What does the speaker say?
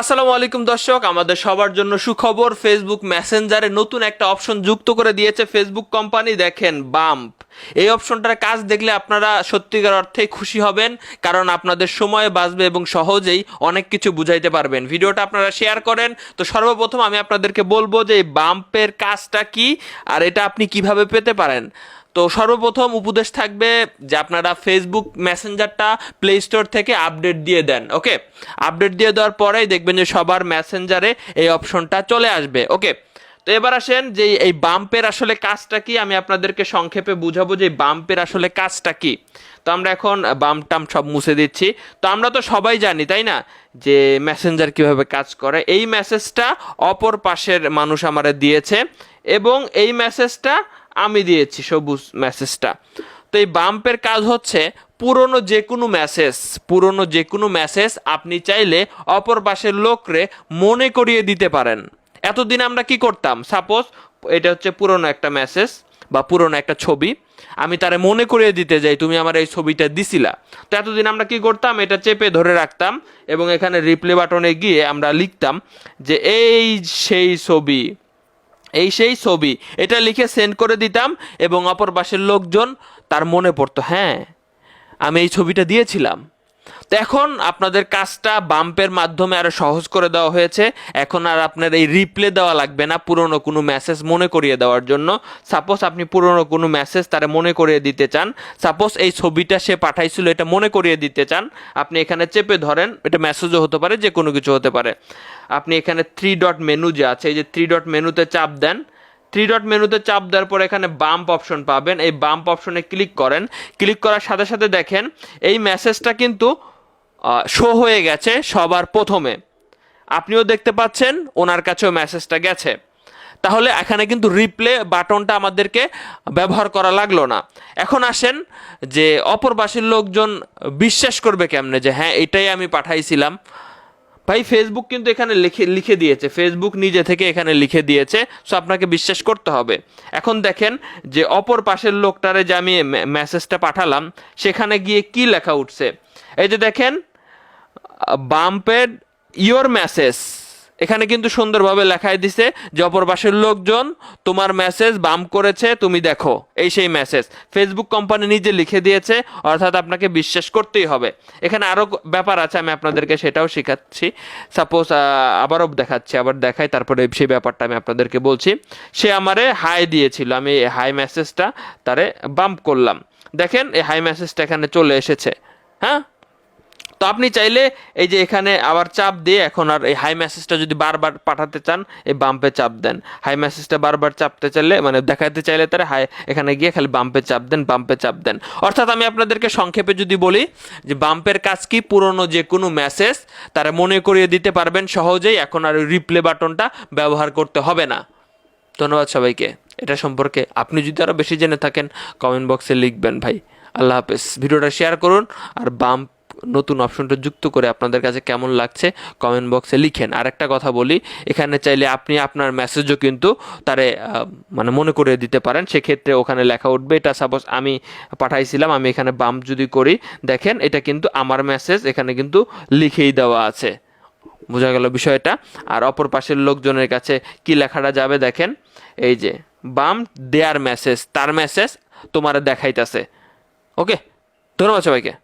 আসসালামু আলাইকুম দর্শক, আমাদের সবার জন্য সুখবর। ফেসবুক মেসেঞ্জারে নতুন একটা অপশন যুক্ত করে দিয়েছে ফেসবুক কোম্পানি। দেখেন, বাম্প। এই অপশনটার কাজ দেখলে আপনারা সত্যিকার অর্থেই খুশি হবেন, কারণ আপনাদের সময় বাঁচবে এবং সহজেই অনেক কিছু বুঝাইতে পারবেন। ভিডিওটা আপনারা শেয়ার করেন। তো সর্বপ্রথম আমি আপনাদেরকে বলবো যে এই বাম্পের কাজটা কি আর এটা আপনি কিভাবে পেতে পারেন। তো সর্বপ্রথম উপদেশ থাকবে যে আপনারা ফেসবুক মেসেঞ্জারটা প্লে স্টোর থেকে আপডেট দিয়ে দেন। ওকে, আপডেট দিয়ে দেওয়ার পরেই দেখবেন যে সবার মেসেঞ্জারে এই অপশনটা চলে আসবে। ওকে, তো এবার আসেন যে এই বাম্পের আসলে কাজটা কি, আমি আপনাদেরকে সংক্ষেপে বুঝাবো যে বাম্পের আসলে কাজটা কি। তো আমরা এখন বাম্প টাম সব মুছে দিচ্ছি। তো আমরা তো সবাই জানি, তাই না, যে মেসেঞ্জার কিভাবে কাজ করে। এই মেসেজটা অপর পাশের মানুষ আমারে দিয়েছে এবং এই মেসেজটা আমি দিয়েছি, সবুজ মেসেজটা। তো এই বাম্পের কাজ হচ্ছে পুরনো যে কোনো মেসেজ আপনি চাইলে অপর পাশের লোকরে মনে করিয়ে দিতে পারেন। এতদিন আমরা কি করতাম, সাপোজ এটা হচ্ছে পুরনো একটা মেসেজ বা পুরনো একটা ছবি, আমি তারে মনে করিয়ে দিতে যাই তুমি আমার এই ছবিটা দিছিলা। তো এতদিন আমরা কি করতাম, এটা চেপে ধরে রাখতাম এবং এখানে রিপ্লে বাটনে গিয়ে আমরা লিখতাম যে সেই ছবি এটা লিখে সেন্ড করে দিতাম এবং অপর পাশের লোকজন তার মনে পড়তো, হ্যাঁ আমি এই ছবিটা দিয়েছিলাম। তো এখন আপনাদের কাজটা বাম্পের মাধ্যমে আরো সহজ করে দেওয়া হয়েছে। এখন আর আপনার এই রিপ্লে দেওয়া লাগবে না পুরনো কোনো মেসেজ মনে করিয়ে দেওয়ার জন্য। সাপোজ আপনি পুরনো কোনো মেসেজ তারা মনে করিয়ে দিতে চান, সাপোজ এই ছবিটা সে পাঠাইছিল এটা মনে করিয়ে দিতে চান, আপনি এখানে চেপে ধরেন, এটা মেসেজও হতে পারে, যে কোনো কিছু হতে পারে। আপনি এখানে 3 ডট মেনু যে আছে, এই যে 3 ডট মেনুতে চাপ দেন। 3 ডট মেনুতে চাপ দেওয়ার পর এখানে বাম্প অপশন পাবেন, এই বাম্প অপশনে ক্লিক করেন। ক্লিক করার সাথে সাথে দেখেন এই মেসেজটা কিন্তু শো হয়ে গেছে সবার প্রথমে, আপনিও দেখতে পাচ্ছেন, ওনার কাছেও মেসেজটা গেছে। তাহলে এখানে কিন্তু রিপ্লে বাটনটা আমাদেরকে ব্যবহার করা লাগলো না। এখন আসেন যে অপর পাশের লোকজন বিশ্বাস করবে কেমনে যে হ্যাঁ এটাই আমি পাঠাইছিলাম। ভাই, ফেসবুক কিন্তু এখানে লিখে দিয়েছে, ফেসবুক নিজে থেকে এখানে লিখে দিয়েছে, সো আপনাকে বিশ্বাস করতে হবে। এখন দেখেন যে অপর পাশের লোকটারে যে আমি মেসেজটা পাঠালাম সেখানে গিয়ে কি লেখা উঠছে। এই যে দেখেন, বাম্পেড ইয়োর মেসেজ, এখানে কিন্তু সুন্দরভাবে লেখাই দিছে যে অপর পাশের লোকজন তোমার মেসেজ বাম্প করেছে, তুমি দেখো, এই সেই মেসেজ ফেসবুক কোম্পানি নিজে লিখে দিয়েছে, অর্থাৎ আপনাকে বিশ্বাস করতেই হবে। এখানে আরও ব্যাপার আছে, আমি আপনাদেরকে সেটাও শেখাচ্ছি। সাপোজ আবারও দেখাচ্ছি, আবার দেখাই, তারপরে সেই ব্যাপারটা আমি আপনাদেরকে বলছি। সে আমারে হাই দিয়েছিল, আমি এই হাই মেসেজটা তারে বাম্প করলাম। দেখেন এই হাই মেসেজটা এখানে চলে এসেছে। হ্যাঁ, তো আপনি চাইলে এই যে এখানে আবার চাপ দিয়ে এখন আর এই হাই মেসেজটা যদি বারবার পাঠাতে চান এই বাম্পে চাপ দেন। হাই মেসেজটা বারবার চাপতে চাইলে, মানে দেখাতে চাইলে তারা হাই, এখানে গিয়ে খালি বাম্পে চাপ দেন, বাম্পে চাপ দেন। অর্থাৎ আমি আপনাদেরকে সংক্ষেপে যদি বলি যে বাম্পের কাজ কি, পুরনো যে কোনো মেসেজ তারা মনে করিয়ে দিতে পারবেন সহজেই, এখন আর রিপ্লে বাটনটা ব্যবহার করতে হবে না। ধন্যবাদ সবাইকে। এটা সম্পর্কে আপনি যদি আরও বেশি জেনে থাকেন কমেন্ট বক্সে লিখবেন ভাই। আল্লাহ হাফেজ। ভিডিওটা শেয়ার করুন আর বাম্প নতুন অপশনটা যুক্ত করে আপনাদের কাছে কেমন লাগছে কমেন্ট বক্সে লিখেন। আর একটা কথা বলি, এখানে চাইলে আপনি আপনার মেসেজও কিন্তু তারে মানে মনে করে দিতে পারেন, সেক্ষেত্রে ওখানে লেখা উঠবে এটা সাপোজ আমি পাঠাইছিলাম, আমি এখানে বাম্প যদি করি, দেখেন এটা কিন্তু আমার মেসেজ এখানে কিন্তু লিখেই দেওয়া আছে। বোঝা গেল বিষয়টা। আর অপর পাশের লোকজনের কাছে কি লেখাটা যাবে, দেখেন এই যে বাম্প দেয়ার মেসেজ, তার মেসেজ তোমার দেখাইতেছে। ওকে, ধন্যবাদ সবাইকে।